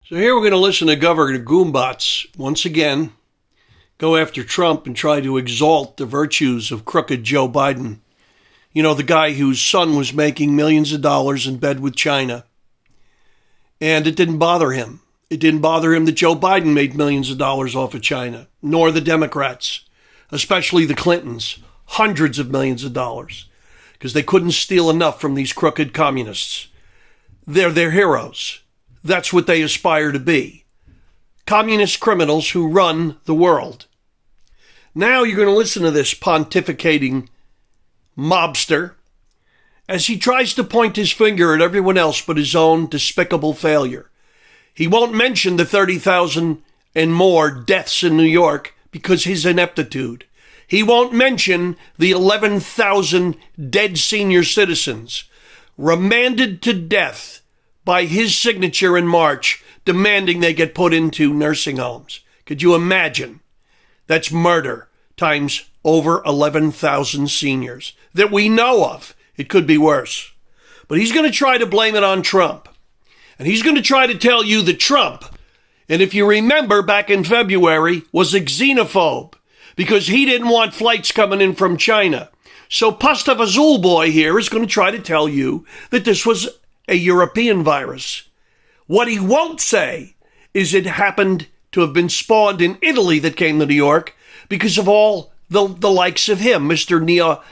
So here we're going to listen to Governor Goombats once again go after Trump and try to exalt the virtues of crooked Joe Biden. You know, the guy whose son was making millions of dollars in bed with China. And it didn't bother him. It didn't bother him that Joe Biden made millions of dollars off of China, nor the Democrats, especially the Clintons, hundreds of millions of dollars, because they couldn't steal enough from these crooked communists. They're their heroes. That's what they aspire to be. Communist criminals who run the world. Now you're going to listen to this pontificating mobster as he tries to point his finger at everyone else but his own despicable failure. He won't mention the 30,000 and more deaths in New York because his ineptitude. He won't mention the 11,000 dead senior citizens remanded to death by his signature in March, demanding they get put into nursing homes. Could you imagine? That's murder times over 11,000 seniors that we know of. It could be worse. But he's going to try to blame it on Trump. And he's going to try to tell you that Trump, and if you remember back in February, was a xenophobe because he didn't want flights coming in from China. So Pasta Azul boy here is going to try to tell you that this was a European virus. What he won't say is it happened to have been spawned in Italy that came to New York because of all the likes of him, Mr.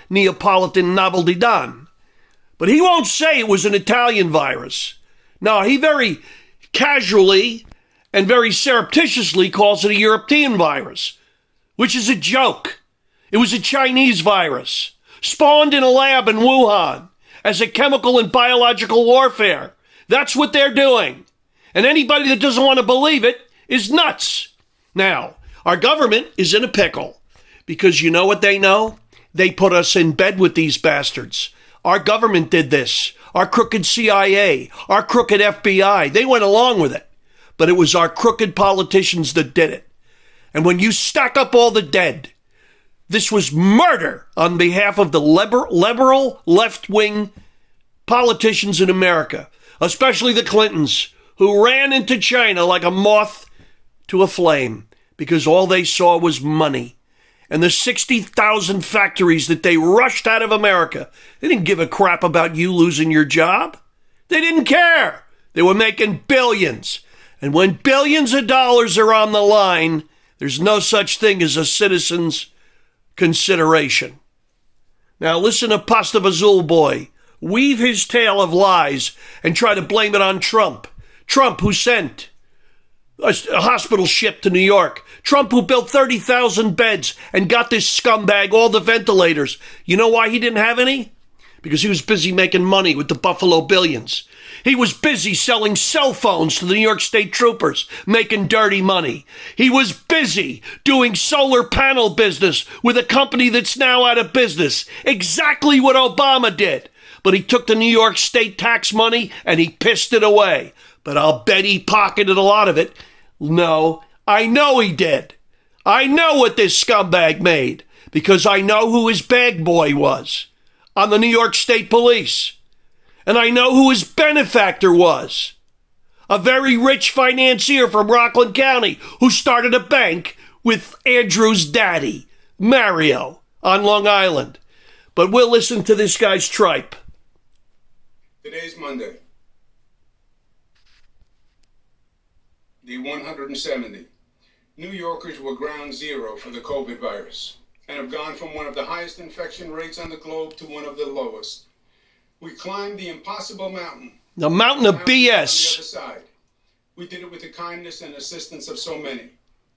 Neapolitan Napolitan. But he won't say it was an Italian virus. No, he very casually and very surreptitiously calls it a European virus, which is a joke. It was a Chinese virus, spawned in a lab in Wuhan as a chemical and biological warfare. That's what they're doing. And anybody that doesn't want to believe it is nuts. Now, our government is in a pickle because you know what they know? They put us in bed with these bastards. Our government did this. Our crooked CIA, our crooked FBI, they went along with it. But it was our crooked politicians that did it. And when you stack up all the dead, this was murder on behalf of the liberal left-wing politicians in America, especially the Clintons, who ran into China like a moth to a flame because all they saw was money. And the 60,000 factories that they rushed out of America, they didn't give a crap about you losing your job. They didn't care. They were making billions. And when billions of dollars are on the line, there's no such thing as a citizen's consideration. Now listen to Pasta Azul boy weave his tale of lies and try to blame it on Trump. Trump who sent a hospital ship to New York. Trump who built 30,000 beds and got this scumbag all the ventilators. You know why he didn't have any? Because he was busy making money with the Buffalo Billions. He was busy selling cell phones to the New York State Troopers, making dirty money. He was busy doing solar panel business with a company that's now out of business. Exactly what Obama did. But he took the New York State tax money and he pissed it away. But I'll bet he pocketed a lot of it. No, I know he did. I know what this scumbag made because I know who his bag boy was on the New York State Police. And I know who his benefactor was. A very rich financier from Rockland County who started a bank with Andrew's daddy, Mario, on Long Island. But we'll listen to this guy's tripe. Today's Monday. The 170. New Yorkers were ground zero for the COVID virus and have gone from one of the highest infection rates on the globe to one of the lowest. We climbed the impossible mountain. The mountain of BS. On the other side. We did it with the kindness and assistance of so many.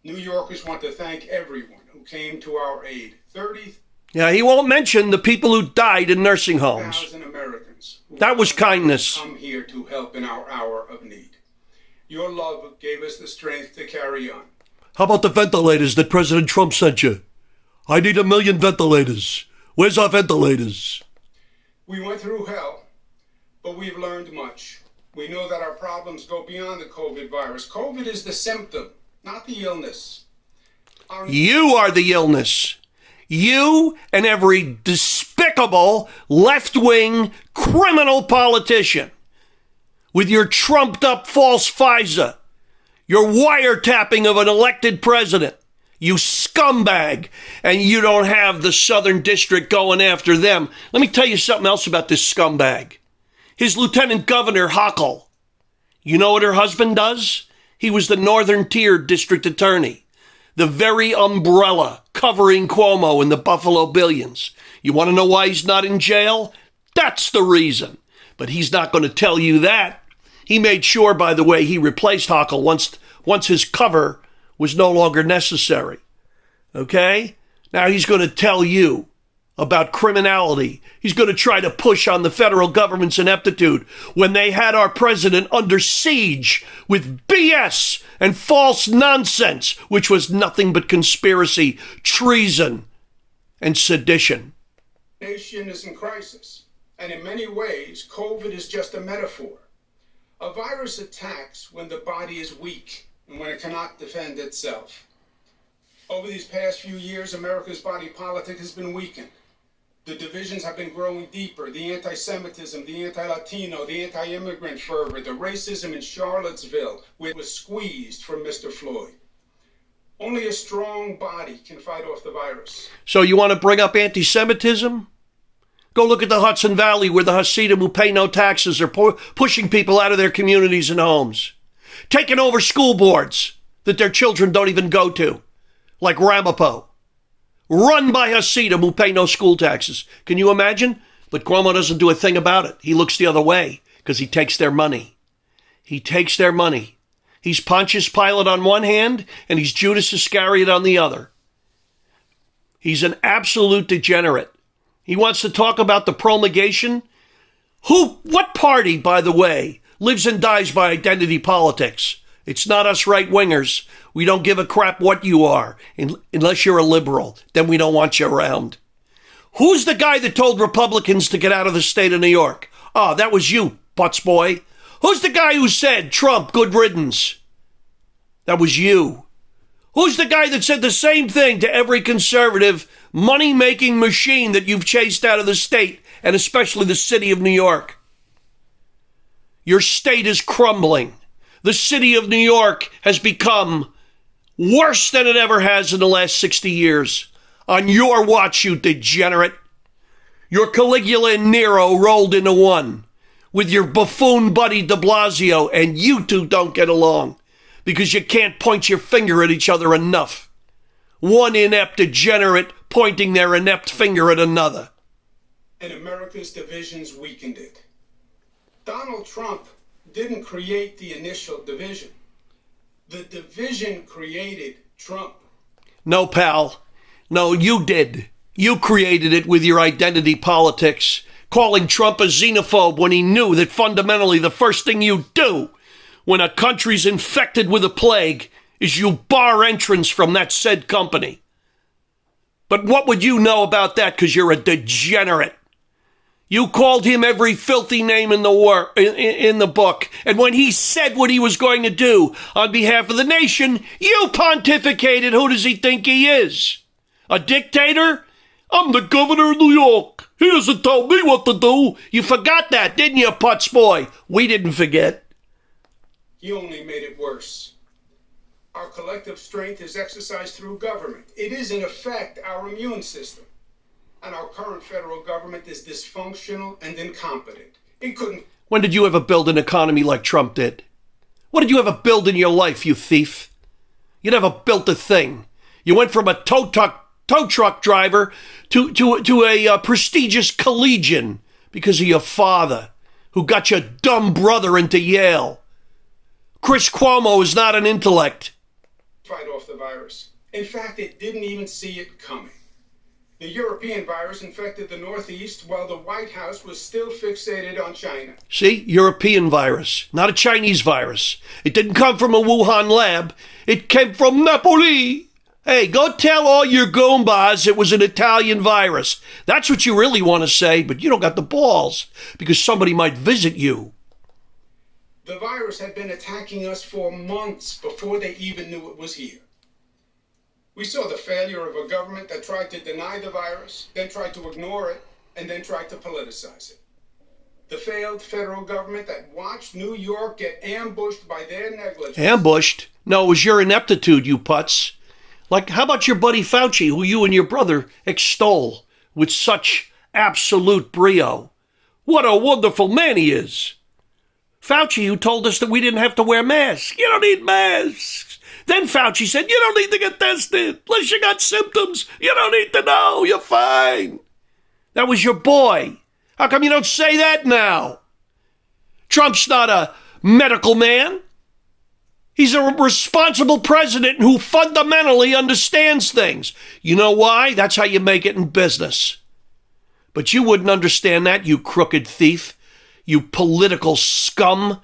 New Yorkers want to thank everyone who came to our aid. 30,000 Yeah, he won't mention the people who died in nursing homes. Americans. That was kindness. Come here to help in our hour of need. Your love gave us the strength to carry on. How about the ventilators that President Trump sent you? I need 1 million ventilators. Where's our ventilators? We went through hell, but we've learned much. We know that our problems go beyond the COVID virus. COVID is the symptom, not the illness. You are the illness. You and every despicable left-wing criminal politician with your trumped-up false FISA You're wiretapping of an elected president. You scumbag. And you don't have the Southern District going after them. Let me tell you something else about this scumbag. His Lieutenant Governor, Hochul. You know what her husband does? He was the Northern Tier District Attorney. The very umbrella covering Cuomo and the Buffalo Billions. You want to know why he's not in jail? That's the reason. But he's not going to tell you that. He made sure, by the way, he replaced Hochul once his cover was no longer necessary. Okay? Now he's going to tell you about criminality. He's going to try to push on the federal government's ineptitude when they had our president under siege with BS and false nonsense, which was nothing but conspiracy, treason, and sedition. Nation is in crisis, and in many ways, COVID is just a metaphor. A virus attacks when the body is weak and when it cannot defend itself. Over these past few years, America's body politic has been weakened. The divisions have been growing deeper. The anti-Semitism, the anti-Latino, the anti-immigrant fervor, the racism in Charlottesville, which was squeezed from Mr. Floyd. Only a strong body can fight off the virus. So you want to bring up anti-Semitism? Go look at the Hudson Valley where the Hasidim who pay no taxes are pushing people out of their communities and homes. Taking over school boards that their children don't even go to, like Ramapo. Run by Hasidim who pay no school taxes. Can you imagine? But Cuomo doesn't do a thing about it. He looks the other way because he takes their money. He takes their money. He's Pontius Pilate on one hand and he's Judas Iscariot on the other. He's an absolute degenerate. He wants to talk about the promulgation. What party, by the way, lives and dies by identity politics? It's not us right-wingers. We don't give a crap what you are, unless you're a liberal. Then we don't want you around. Who's the guy that told Republicans to get out of the state of New York? Oh, that was you, Butts boy. Who's the guy who said, Trump, good riddance? That was you. Who's the guy that said the same thing to every conservative money-making machine that you've chased out of the state, and especially the city of New York? Your state is crumbling. The city of New York has become worse than it ever has in the last 60 years. On your watch, you degenerate. Your Caligula and Nero rolled into one with your buffoon buddy de Blasio, and you two don't get along because you can't point your finger at each other enough. One inept degenerate pointing their inept finger at another. And America's divisions weakened it. Donald Trump didn't create the initial division. The division created Trump. No, pal. No, you did. You created it with your identity politics, calling Trump a xenophobe when he knew that fundamentally the first thing you do when a country's infected with a plague is you bar entrance from that said company. But what would you know about that because you're a degenerate? You called him every filthy name in the book. And when he said what he was going to do on behalf of the nation, you pontificated. Who does he think he is? A dictator? I'm the governor of New York. He doesn't tell me what to do. You forgot that, didn't you, Putz boy? We didn't forget. He only made it worse. Our collective strength is exercised through government. It is, in effect, our immune system. And our current federal government is dysfunctional and incompetent. It couldn't... When did you ever build an economy like Trump did? What did you ever build in your life, you thief? You never built a thing. You went from a tow truck driver to a prestigious collegian because of your father, who got your dumb brother into Yale. Chris Cuomo is not an intellect. Fight off the virus. In fact, it didn't even see it coming. The European virus infected the Northeast while the White House was still fixated on China. See? European virus, not a Chinese virus. It didn't come from a Wuhan lab. It came from Napoli. Hey, go tell all your goombas it was an Italian virus. That's what you really want to say, but you don't got the balls because somebody might visit you. The virus had been attacking us for months before they even knew it was here. We saw the failure of a government that tried to deny the virus, then tried to ignore it, and then tried to politicize it. The failed federal government that watched New York get ambushed by their negligence. Ambushed? No, it was your ineptitude, you putz. Like, how about your buddy Fauci, who you and your brother extol with such absolute brio? What a wonderful man he is. Fauci, who told us that we didn't have to wear masks. You don't need masks. Then Fauci said, you don't need to get tested. Unless you got symptoms, you don't need to know. You're fine. That was your boy. How come you don't say that now? Trump's not a medical man. He's a responsible president who fundamentally understands things. You know why? That's how you make it in business. But you wouldn't understand that, you crooked thief, you political scum,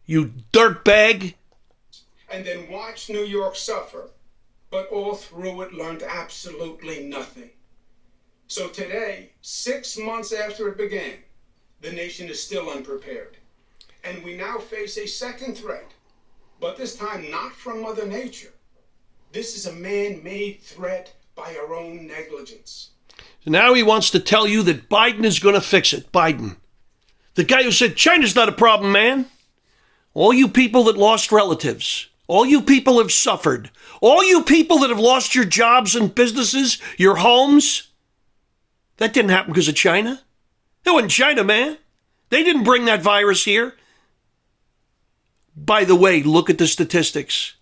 you dirtbag. And then watched New York suffer, but all through it learned absolutely nothing. So today, 6 months after it began, the nation is still unprepared. And we now face a second threat, but this time not from Mother Nature. This is a man-made threat by our own negligence. Now he wants to tell you that Biden is going to fix it. Biden. The guy who said, China's not a problem, man. All you people that lost relatives, all you people have suffered, all you people that have lost your jobs and businesses, your homes, that didn't happen because of China. It wasn't China, man. They didn't bring that virus here. By the way, look at the statistics.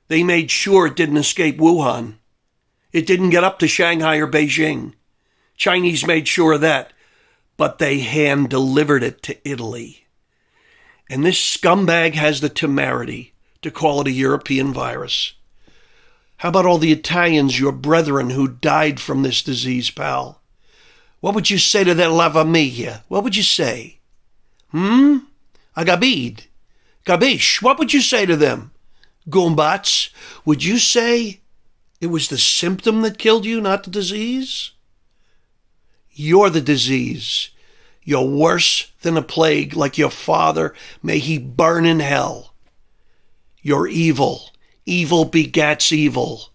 They made sure it didn't escape Wuhan. It didn't get up to Shanghai or Beijing. Chinese made sure of that. But they hand-delivered it to Italy. And this scumbag has the temerity to call it a European virus. How about all the Italians, your brethren, who died from this disease, pal? What would you say to that La Famiglia? What would you say? Agabid. Gabish. What would you say to them? Goombats. Would you say it was the symptom that killed you, not the disease? You're the disease. You're worse than a plague, like your father. May he burn in hell. You're evil. Evil begats evil.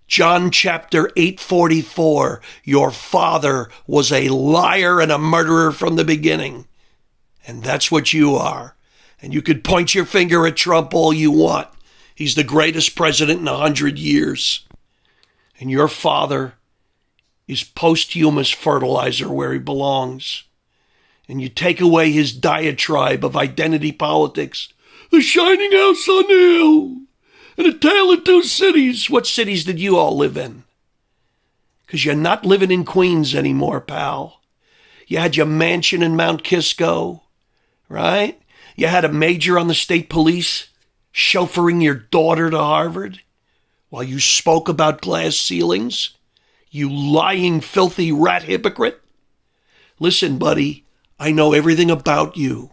John chapter 8:44, your father was a liar and a murderer from the beginning. And that's what you are. And you could point your finger at Trump all you want. He's the greatest president in 100 years. And your father is posthumous fertilizer where he belongs. And you take away his diatribe of identity politics. The shining house on the hill. And a tale of two cities. What cities did you all live in? Because you're not living in Queens anymore, pal. You had your mansion in Mount Kisco, right? You had a major on the state police chauffeuring your daughter to Harvard while you spoke about glass ceilings. You lying, filthy rat hypocrite. Listen, buddy, I know everything about you.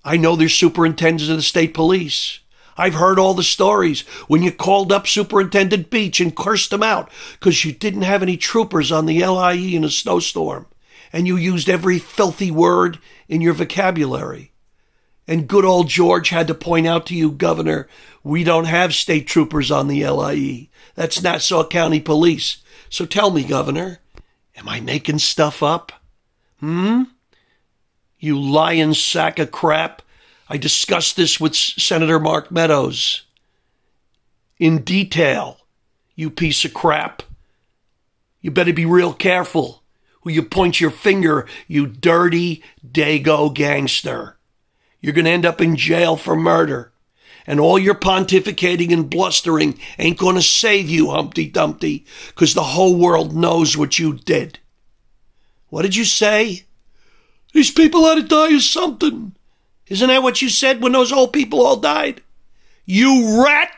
I know there's superintendents of the state police. I've heard all the stories when you called up Superintendent Beach and cursed him out because you didn't have any troopers on the LIE in a snowstorm, and you used every filthy word in your vocabulary. And good old George had to point out to you, Governor, we don't have state troopers on the LIE. That's Nassau County Police. So tell me, Governor, am I making stuff up? You lying sack of crap. I discussed this with Senator Mark Meadows in detail, you piece of crap. You better be real careful who you point your finger, you dirty Dago gangster. You're going to end up in jail for murder. And all your pontificating and blustering ain't going to save you, Humpty Dumpty, because the whole world knows what you did. What did you say? These people had to die of something. Isn't that what you said when those old people all died? You rat!